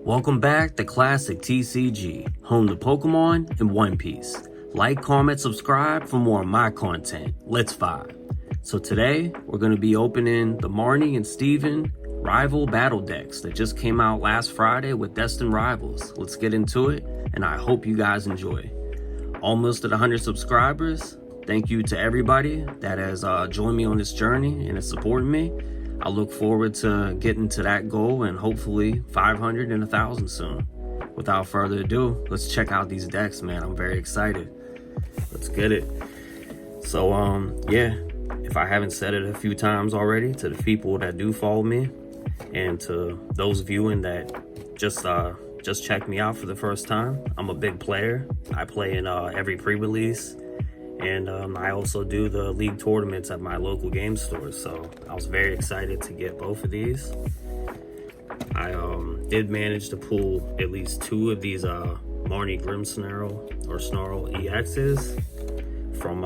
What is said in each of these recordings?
Welcome back to Classic TCG, home to Pokemon and One Piece. Like, comment, subscribe for more of my content. Let's vibe. So today, we're going to be opening the Marnie and Steven Rival Battle Decks that just came out last Friday with Destined Rivals. Let's get into it, and I hope you guys enjoy. Almost at 100 subscribers. Thank you to everybody that has joined me on this journey and is supporting me. I look forward to getting to that goal and hopefully 500 and 1,000 soon. Without further ado, let's check out these decks, man. I'm very excited. Let's get it. So, yeah, if I haven't said it a few times already, to the people that do follow me and to those viewing that just checked me out for the first time, I'm a big player. I play in every pre-release. And I also do the league tournaments at my local game stores, so I was very excited to get both of these. I did manage to pull at least 2 of these Marnie Snarl EXs from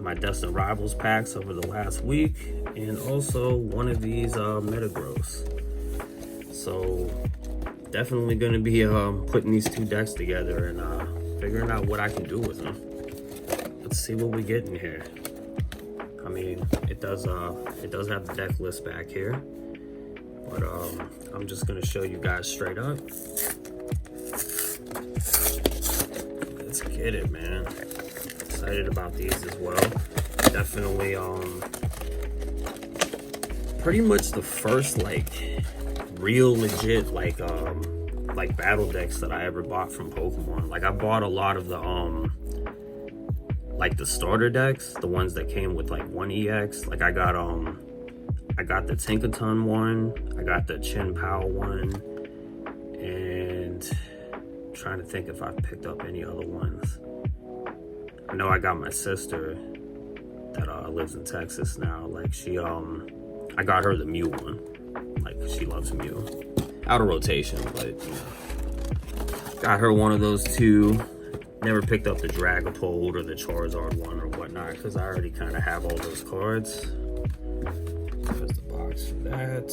my Destined Rivals packs over the last week, and also one of these Metagross. So definitely going to be putting these 2 decks together and figuring out what I can do with them. Let's see what we get in here. I mean, it does have the deck list back here, but I'm just gonna show you guys straight up. Let's get it, man. Excited about these as well. Definitely pretty much the first like real legit like battle decks that I ever bought from Pokemon. Like I bought a lot of the like the starter decks, the ones that came with like 1 EX. Like I got the Tinkaton one, I got the Chin Pao one, and I'm trying to think if I've picked up any other ones. I know I got my sister that lives in Texas now. Like she I got her the Mew one. Like she loves Mew. Out of rotation, but you know. Got her one of those 2. Never picked up the Dragapult or the Charizard one or whatnot because I already kind of have all those cards. There's the box for that.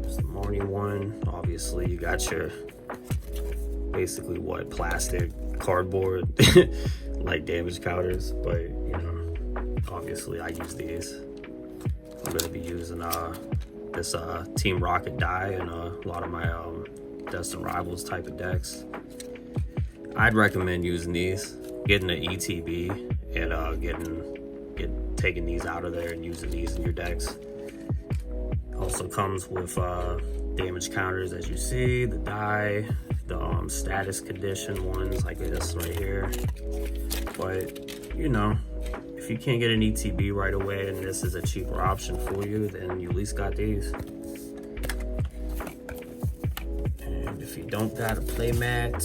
There's the Marnie one. Obviously, you got your basically plastic cardboard like damage counters, but you know, obviously I use these. I'm gonna be using this Team Rocket die in a lot of my Destined Rivals type of decks. I'd recommend using these, getting an ETB and taking these out of there and using these in your decks. Also comes with damage counters, as you see, the die, the status condition ones like this right here. But you know, if you can't get an ETB right away and this is a cheaper option for you, then you at least got these. And if you don't got a playmat,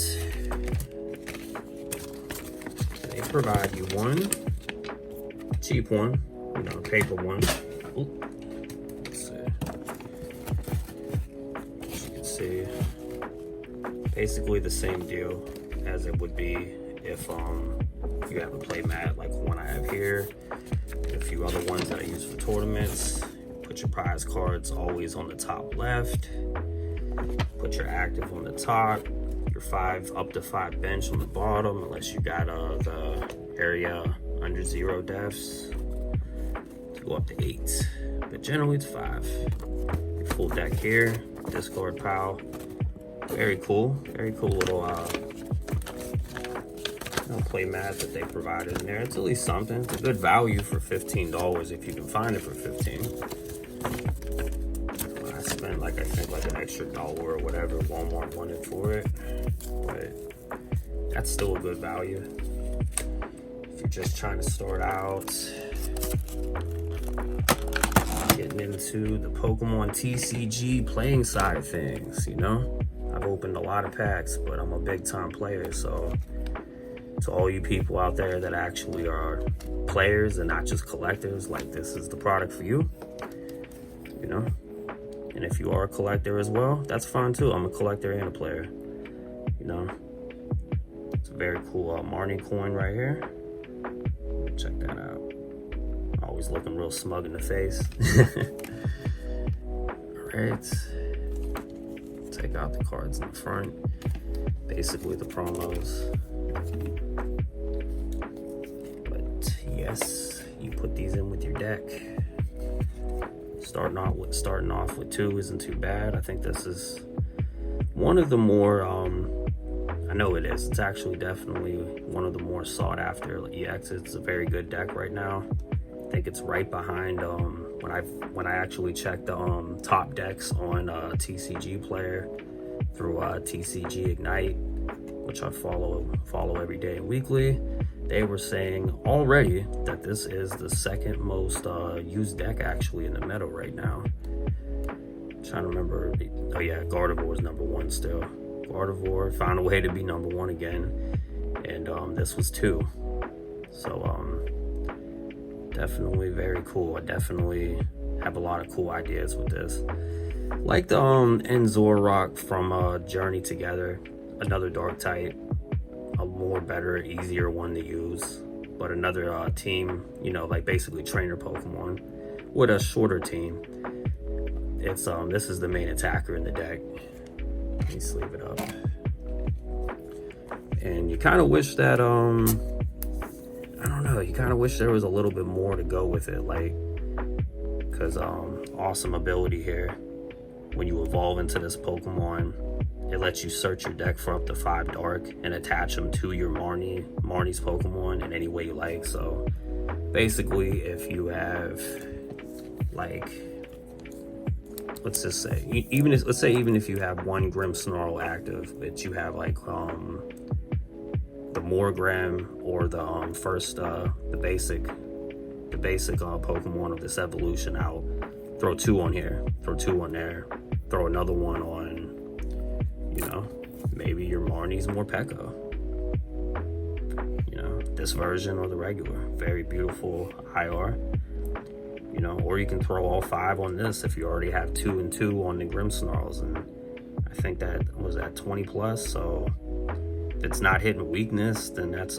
they provide you one, cheap one, you know, paper one. Ooh. Let's see. As you can see, basically the same deal as it would be if you have a playmat like one I have here. And a few other ones that I use for tournaments. Put your prize cards always on the top left. Put your active on the top. Your 5 up to 5 bench on the bottom, unless you got the area under 0 deaths to go up to 8, but generally it's 5. Your full deck here, discard pile. Very cool little play mat that they provided in there. It's at least something. It's a good value for $15 if you can find it for $15. I spent like I think like an extra $1 or whatever Walmart wanted for it, but that's still a good value if you're just trying to start out getting into the Pokemon TCG playing side of things. You know, I've opened a lot of packs, but I'm a big time player, so to all you people out there that actually are players and not just collectors, like this is the product for you, you know. And if you are a collector as well, that's fine too. I'm a collector and a player, you know. It's a very cool Marnie coin right here. Check that out. Always looking real smug in the face. All right. Take out the cards in the front. Basically the promos. But yes, you put these in with your deck. Starting off with 2 isn't too bad. I think this is one of the more I know it is. It's actually definitely one of the more sought after EXs. It's a very good deck right now. I think it's right behind when I actually checked the top decks on TCG Player through TCG Ignite, which I follow every day and weekly. They were saying already that this is the second most used deck actually in the meta right now. I'm trying to remember. Oh yeah, Gardevoir is number 1 still. Gardevoir found a way to be number 1 again, and this was 2. So definitely very cool. I definitely have a lot of cool ideas with this. Like the Enzorrock from Journey Together, another dark type, a more better, easier one to use, but another team, you know, like basically trainer Pokemon with a shorter team. It's this is the main attacker in the deck. Let me sleeve it up. And you kind of wish that I don't know, you kind of wish there was a little bit more to go with it, like, because awesome ability here. When you evolve into this Pokemon, it lets you search your deck for up to 5 dark and attach them to your Marnie's Pokemon in any way you like. So basically, if you have, like, let's just say, even if you have 1 Grimmsnarl active, but you have like the Morgrem or the first the basic Pokemon of this evolution out, throw 2 on here, throw 2 on there, throw another one on, you know, maybe your Marnie's Morpeko, you know, this version or the regular. Very beautiful IR, you know, or you can throw all 5 on this if you already have 2 and 2 on the Grimmsnarls, and I think that was at 20 plus. So if it's not hitting weakness, then that's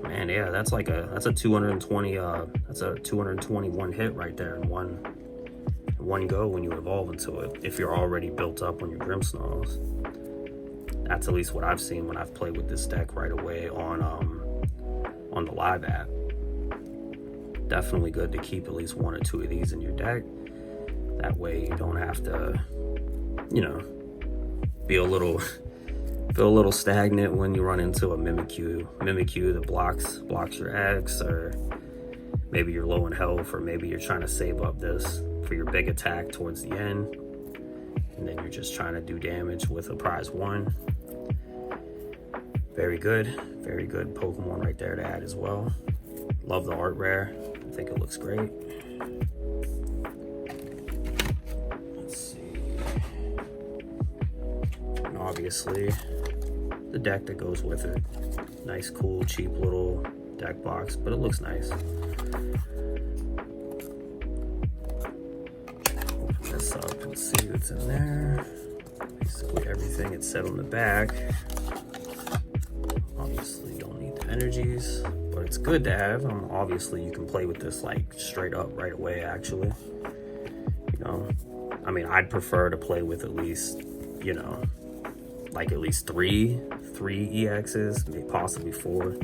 man, yeah, that's a 220 that's a 221 hit right there in one go when you evolve into it, if you're already built up on your Grimmsnarls. That's at least what I've seen when I've played with this deck right away on the live app. Definitely good to keep at least 1 or 2 of these in your deck. That way you don't have to, you know, feel a little stagnant when you run into a Mimikyu that blocks your X, or maybe you're low in health, or maybe you're trying to save up this for your big attack towards the end, and then you're just trying to do damage with a prize 1. Very good Pokemon right there to add as well. Love the art rare. I think it looks great. Let's see. And obviously, the deck that goes with it. Nice, cool, cheap little deck box, but it looks nice. Open this up and see what's in there. Basically everything it said on the back. Obviously you don't need the energies, but it's good to have. Obviously you can play with this like straight up right away, actually. You know, I mean, I'd prefer to play with at least, you know, like at least three EXs, maybe possibly 4.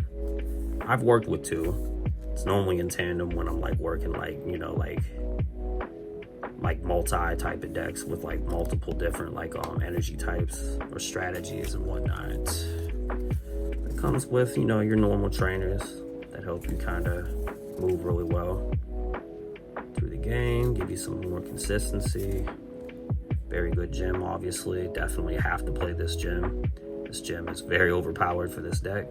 I've worked with 2. It's normally in tandem when I'm like working like, you know, like multi type of decks with like multiple different like energy types or strategies and whatnot. It comes with, you know, your normal trainers that help you kind of move really well through the game, give you some more consistency. Very good gym, obviously. Definitely have to play this gym. This gym is very overpowered for this deck.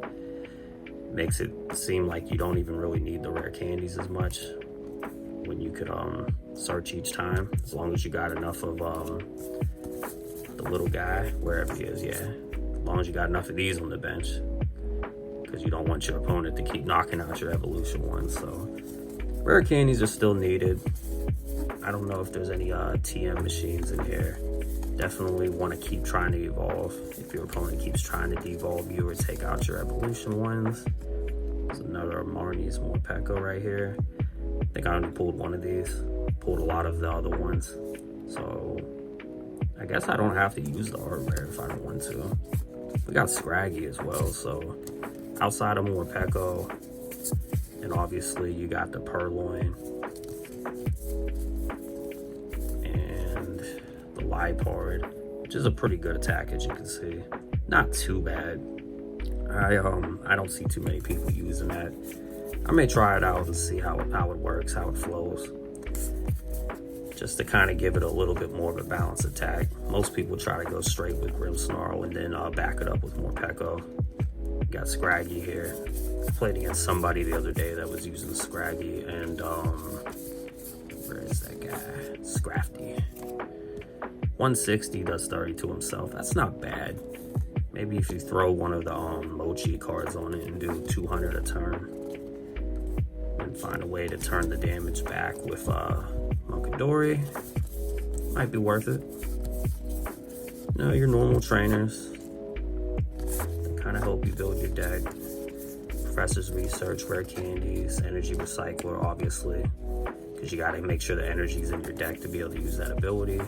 Makes it seem like you don't even really need the rare candies as much when you could search each time, as long as you got enough of the little guy, wherever he is, yeah. As long as you got enough of these on the bench, because you don't want your opponent to keep knocking out your evolution ones. So rare candies are still needed. I don't know if there's any TM machines in here. Definitely want to keep trying to evolve. If your opponent keeps trying to devolve you or take out your evolution ones. There's another Marnie's Morpeko right here. I think I only pulled one of these. Pulled a lot of the other ones. So I guess I don't have to use the art rare if I don't want to. We got Scraggy as well, so outside of Morpeko, and obviously you got the Purloin and the Liepard, which is a pretty good attack, as you can see. Not too bad. I don't see too many people using that. I may try it out and see how it works, how it flows, just to kind of give it a little bit more of a balanced attack. Most people try to go straight with Grimmsnarl and then back it up with Morpeko. Got Scraggy here. I played against somebody the other day that was using Scraggy, and where is that guy? Scrafty. 160 does 30 to himself. That's not bad. Maybe if you throw one of the Mochi cards on it and do 200 a turn, and find a way to turn the damage back with Munkidori, might be worth it. You know, your normal trainers that kind of help you build your deck. Professor's Research, Rare Candies, Energy Recycler, obviously, because you got to make sure the energy's in your deck to be able to use that ability.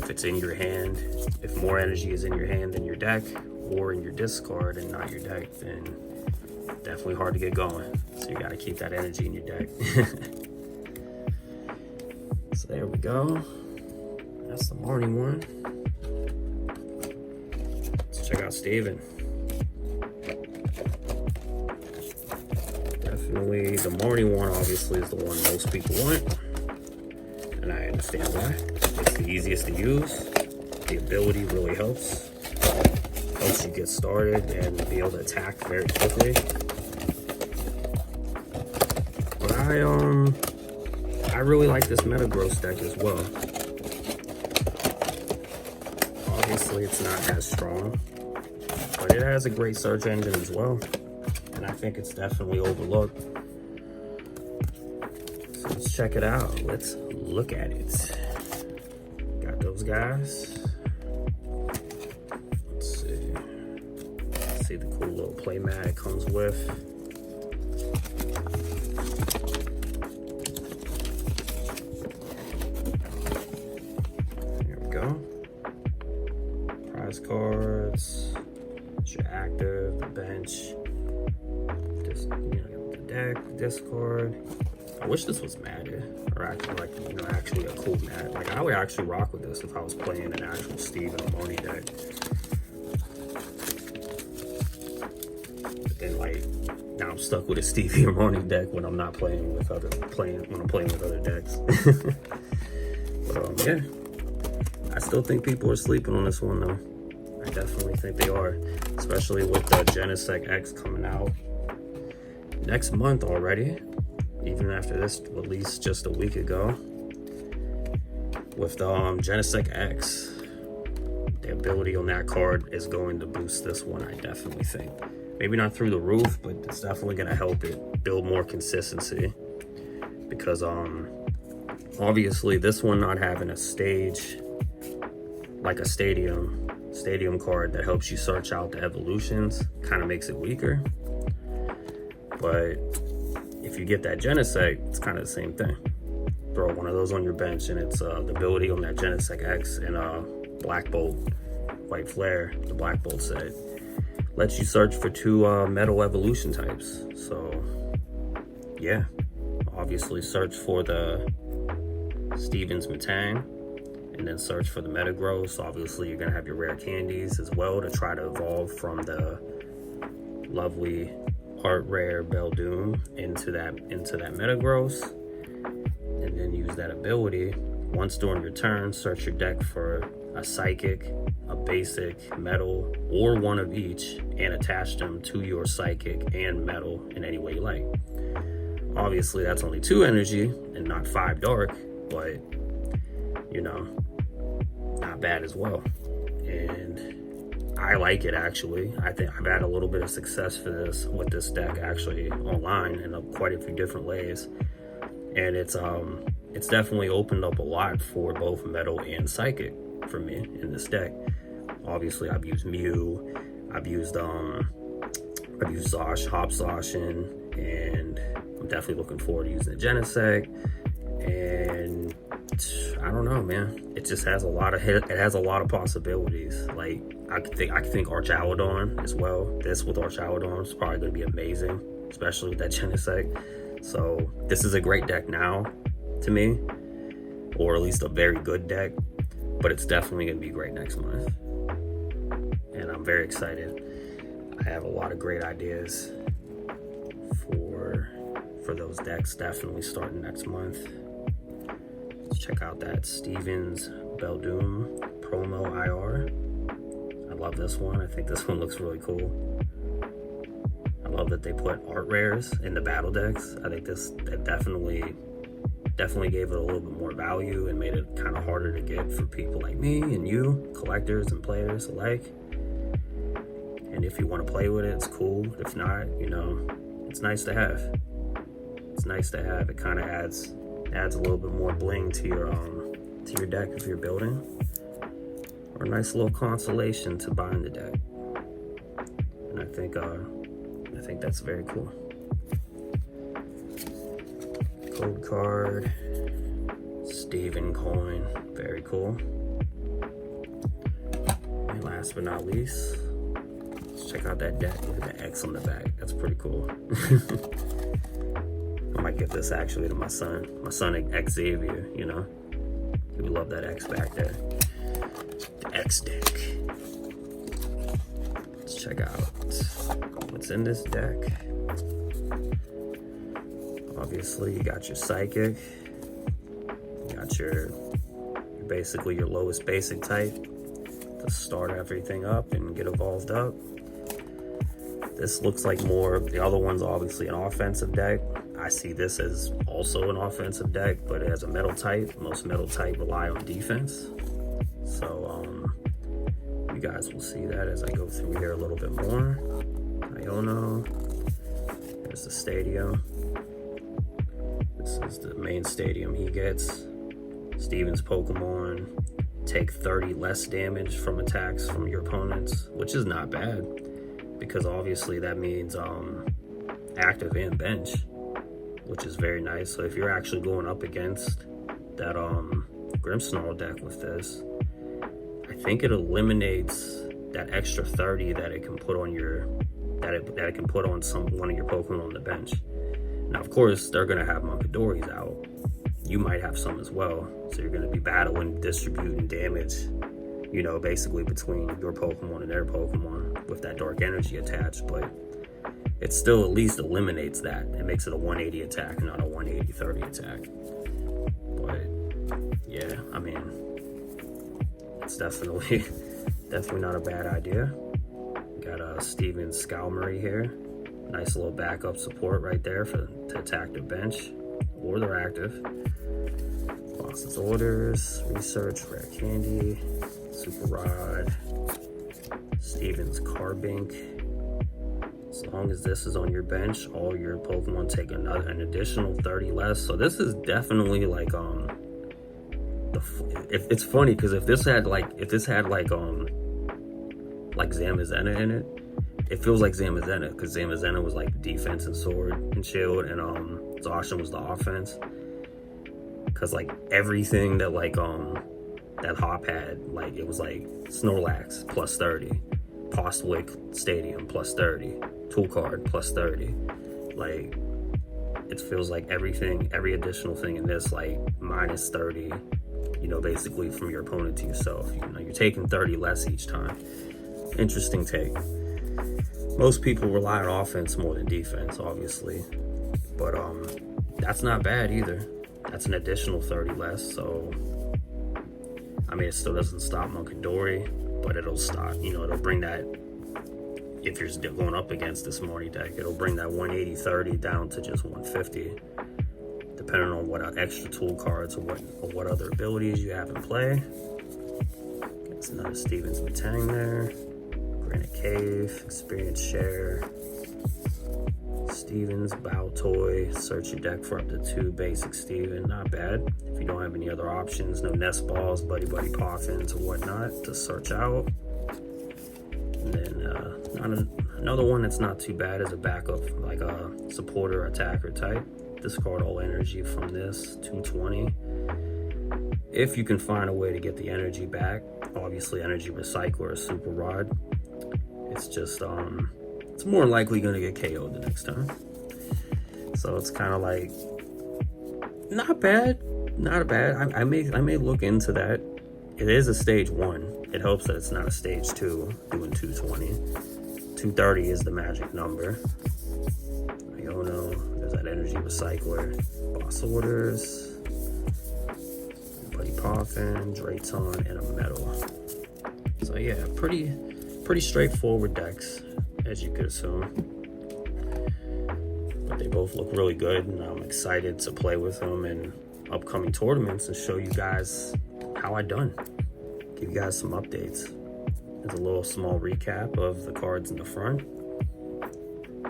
If it's in your hand, if more energy is in your hand than your deck, or in your discard and not your deck, then definitely hard to get going. So you got to keep that energy in your deck. So there we go. That's the Marnie one. Let's check out Steven. Definitely the Marnie one, obviously, is the one most people want, and I understand why. It's the easiest to use. The ability really helps you get started and be able to attack very quickly. But I really like this Metagross deck as well. Obviously it's not as strong, but it has a great search engine as well, and I think it's definitely overlooked. So let's check it out. Let's look at it. Got those guys. Let's see the cool little playmat it comes with. Here we go. Prize cards. It's your active, the bench. Just, you know, the deck, the discard. I wish this was matted, or actually, like, you know, actually a cool mat. Like, I would actually rock with this if I was playing an actual Steve and Marnie deck. But then, like, now I'm stuck with a Stevie or Marnie deck when I'm not playing with other when I'm playing with other decks. But yeah, I still think people are sleeping on this one though. I definitely think they are, especially with the Genesect X coming out next month already. Even after this released just a week ago, with the Genesect X, the ability on that card is going to boost this one, I definitely think. Maybe not through the roof, but it's definitely going to help it build more consistency. Because obviously this one not having a stage, like a stadium card that helps you search out the evolutions, kind of makes it weaker. But if you get that Genesect, it's kind of the same thing. Throw one of those on your bench, and it's the ability on that Genesect X and Black Bolt, White Flare, the Black Bolt set, lets you search for 2 metal evolution types. So yeah, obviously search for the Stevens Metang, and then search for the Metagross. Obviously you're gonna have your rare candies as well to try to evolve from the lovely art rare Beldoom into that Metagross, and then use that ability. Once during your turn, search your deck for a psychic, a basic, metal, or one of each, and attach them to your psychic and metal in any way you like. Obviously that's only 2 energy and not 5 dark, but you know, not bad as well. And I like it actually. I think I've had a little bit of success with this deck actually online in quite a few different ways, and it's definitely opened up a lot for both metal and psychic for me in this deck. Obviously I've used Mew, I've used Zosh, Hopzoshin, and I'm definitely looking forward to using the Genesect. And I I don't know, man. It just has a lot of it has a lot of possibilities. Like I could think Arch Alidon as well. This with Arch Alidon is probably going to be amazing, especially with that Genesect. So this is a great deck now, to me, or at least a very good deck. But it's definitely going to be great next month, and I'm very excited. I have a lot of great ideas for those decks definitely starting next month. Let's check out that Stevens Beldoom promo IR. I love this one. I think this one looks really cool. I love that they put art rares in the battle decks. I think that definitely gave it a little bit more value and made it kind of harder to get for people like me and you, collectors and players alike. And if you want to play with it, it's cool. If not, it's nice to have. It's nice to have. It kind of adds a little bit more bling to your deck if you're building, or a nice little consolation to bind the deck. And I think that's very cool. Code card, Steven coin, very cool. And last but not least, let's check out that deck. Look at the X on the back. That's pretty cool. I might give this actually to my son Xavier, He would love that X back there. The X deck. Let's check out what's in this deck. Obviously, you got your Psychic. You got your basically your lowest basic type to start everything up and get evolved up. This looks like more, the other one's obviously an offensive deck. I see this as also an offensive deck, but it has a metal type. Most metal type rely on defense. So you guys will see that as I go through here a little bit more. Iono. There's the stadium. This is the main stadium he gets. Steven's Pokemon take 30 less damage from attacks from your opponents, which is not bad, because obviously that means active and bench, which is very nice. So if you're actually going up against that Grimmsnarl deck with this, I think it eliminates that extra 30 that it can put on that it can put on one of your Pokemon on the bench. Now, of course, they're gonna have Monkadoris out. You might have some as well, so you're gonna be battling, distributing damage, basically between your Pokemon and their Pokemon with that dark energy attached. But it still at least eliminates that. It makes it a 180 attack, not a 180-30 attack. But yeah, I mean, it's definitely not a bad idea. Got Steven Scalmery here. Nice little backup support right there to attack the bench or their active. Boss's Orders, Research, Rare Candy, Super Rod, Steven's Carbink. As long as this is on your bench, all your Pokemon take an additional 30 less. So this is definitely like it's funny because if this had like Zamazenta in it, it feels like Zamazenta, because Zamazenta was like defense and sword and shield, and Zacian was the offense. Because like everything that that Hop had, like it was like Snorlax plus 30, Postwick Stadium plus 30, Tool Card plus 30. Like it feels like every additional thing in this like minus 30, basically from your opponent to yourself. You're taking 30 less each time. Interesting take. Most people rely on offense more than defense, obviously, but that's not bad either. That's an additional 30 less. So I mean, it still doesn't stop Monkidori, but it'll stop, it'll bring that, if you're going up against this Marnie deck, it'll bring that 180-30 down to just 150, depending on what extra tool cards or what other abilities you have in play. It's another Steven's Metang there. Granite Cave, Experience Share, Steven's Bow Toy, search your deck for up to 2 basic Steven, not bad. If you don't have any other options, no Nest Balls, Buddy Poffins or whatnot to search out. And then another one that's not too bad is a backup, like a supporter attacker type. Discard all energy from this, 220. if you can find a way to get the energy back. Obviously, energy recycler or super rod. It's just it's more likely gonna get KO'd the next time. So it's kind of like not bad. I may look into that. It is a stage 1. It helps that it's not a stage 2 doing 220. 230 is the magic number. Iono, there's that energy recycler. Boss orders. Buddy Poffin, Drayton, and a metal. So yeah, pretty straightforward decks, as you could assume. But they both look really good, and I'm excited to play with them in upcoming tournaments and show you guys how I done. Give you guys some updates. There's a little small recap of the cards in the front.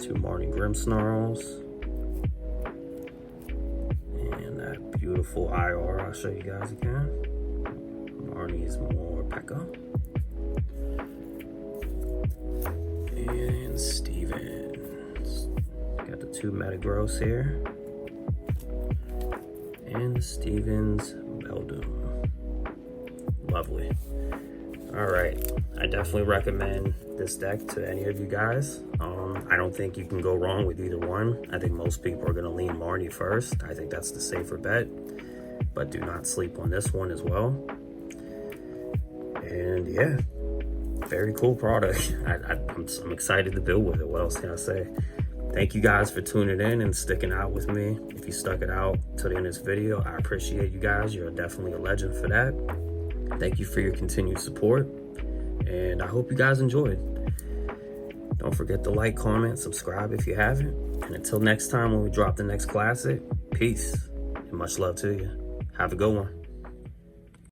2 Marnie Grimmsnarls. And that beautiful IR I'll show you guys again. Marnie's more Pekka. And Stevens. Got the 2 Metagross here. And the Stevens Beldum. Lovely. Alright, I definitely recommend this deck to any of you guys. I don't think you can go wrong with either one. I think most people are going to lean Marnie first. I think that's the safer bet. But do not sleep on this one as well. And yeah, very cool product. I'm excited to build with it. What else can I say? Thank you guys for tuning in and sticking out with me. If you stuck it out to the end of this video, I appreciate you guys. You're definitely a legend for that. Thank you for your continued support, and I hope you guys enjoyed. Don't forget to like, comment, subscribe if you haven't. And until next time when we drop the next classic, peace and much love to you. Have a good one.